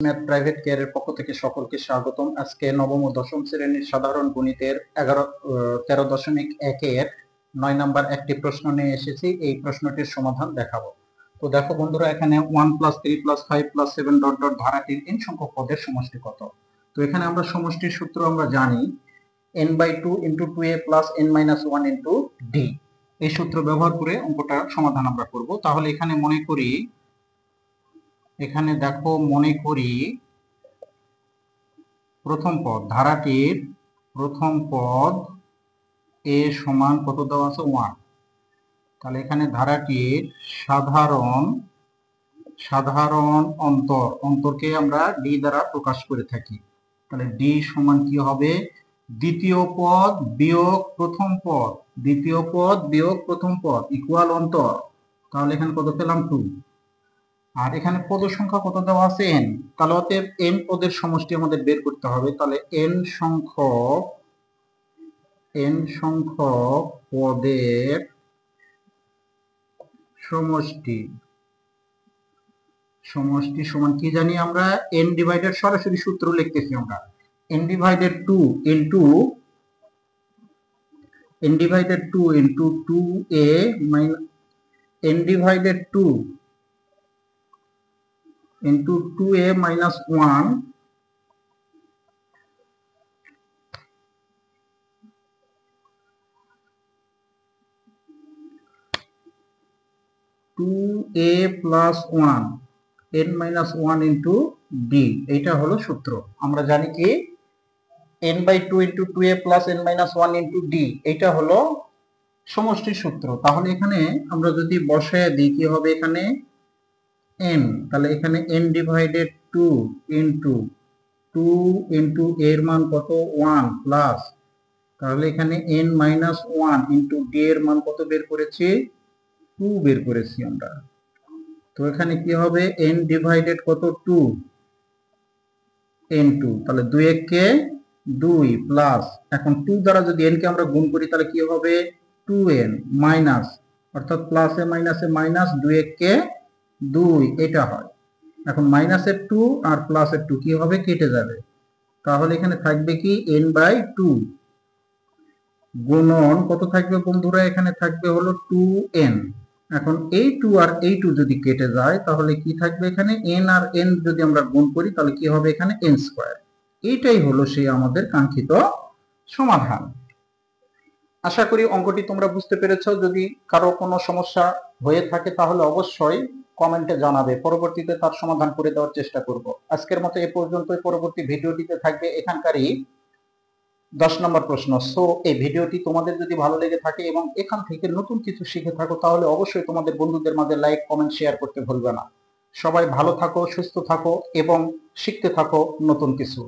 Math private কেয়ারের পক্ষ থেকে সকলকে স্বাগতম। আজকে নবম ও দশম শ্রেণীর সাধারণ গণিতের 13.1 এর 9 নাম্বার একটি প্রশ্ন নিয়ে এসেছি। এই প্রশ্নটির সমাধান দেখাবো। তো দেখো বন্ধুরা, এখানে 1 + 3 + 5 + 7 ডট ডট ধারাটির n সংখ্যক পদের সমষ্টি কত। তো এখানে আমরা সমষ্টির সূত্র আমরা জানি n/2 × 2a + n-1 × d। এই সূত্র ব্যবহার করে অঙ্কটা সমাধান আমরা করব। তাহলে এখানে মনে করি প্রথম পদ, ধারাটির প্রথম পদ a সমান কত দেওয়া আছে 1। তাহলে এখানে ধারাটির সাধারণ অন্তরকে আমরা d দ্বারা প্রকাশ করে থাকি। তাহলে d সমান কি হবে, দ্বিতীয় পদ বিয়োগ প্রথম পদ ইকুয়াল অন্তর। তাহলে এখানে কত পেলাম 2। আর এখানে পদ সংখ্যা কত দেওয়া আছে n। তাহলে অতএব n পদের সমষ্টি আমাদের বের করতে হবে। তাহলে n সংখ্যক পদের সমষ্টি সমান কি জানি আমরা, n ডিভাইডেড, সরাসরি সূত্র লিখতেছি আমরা, n divided 2 into 2a n divided 2 into 2a minus 1 2a plus 1 n-1 into d। এইটা হলো সূত্র। আমরা জানি কি n/2 into 2a plus n-1 into d, এইটা হলো সমষ্টির সূত্র। তাহলে এখানে আমরা যদি বসায় দিই কি হবে, এখানে n, তাহলে এখানে n ডিভাইডেড 2 into এর মান কত 1 প্লাস, তাহলে এখানে n-1 into d এর মান কত বের করেছি, 2 বের করেছি আমরা। তো এখানে কি হবে, n ডিভাইডেড কত 2 n2, তাহলে 2 কে 2 প্লাস, এখন 2 দ্বারা যদি n কে আমরা গুণ করি তাহলে কি হবে 2n মাইনাস, অর্থাৎ প্লাসে মাইনাসে মাইনাস, 2 কে 2 এটা হয়। এখন মাইনাসের 2 আর প্লাসের 2 কি হবে, কেটে যাবে। তাহলে এখানে থাকবে কি n/2 গুণন কত থাকবে বন্ধুরা, এখানে থাকবে হলো 2n। এখন এই 2 আর এই 2 যদি কেটে যায় তাহলে কি থাকবে, এখানে n আর n যদি আমরা গুণ করি তাহলে কি হবে, এখানে n²। এইটাই হলো সেই আমাদের কাঙ্ক্ষিত সমাধান। আশা করি অঙ্কটি তোমরা বুঝতে পেরেছো। যদি কারো কোনো সমস্যা হয়ে থাকে তাহলে অবশ্যই কমেন্টে জানাবে, পরবর্তীতে তার সমাধান করে দেওয়ার চেষ্টা করব। আজকের মতো এ পর্যন্তই। পরবর্তী ভিডিওটিতে থাকবে এখানকারই 10 নম্বর প্রশ্ন। সো এই ভিডিওটি তোমাদের যদি ভালো লেগে থাকে এবং এখান থেকে নতুন কিছু শিখে থাকো তাহলে অবশ্যই তোমাদের বন্ধুদের মাঝে লাইক, কমেন্ট, শেয়ার করতে ভুলবে না। সবাই ভালো থাকো, সুস্থ থাকো এবং শিখতে থাকো নতুন কিছু।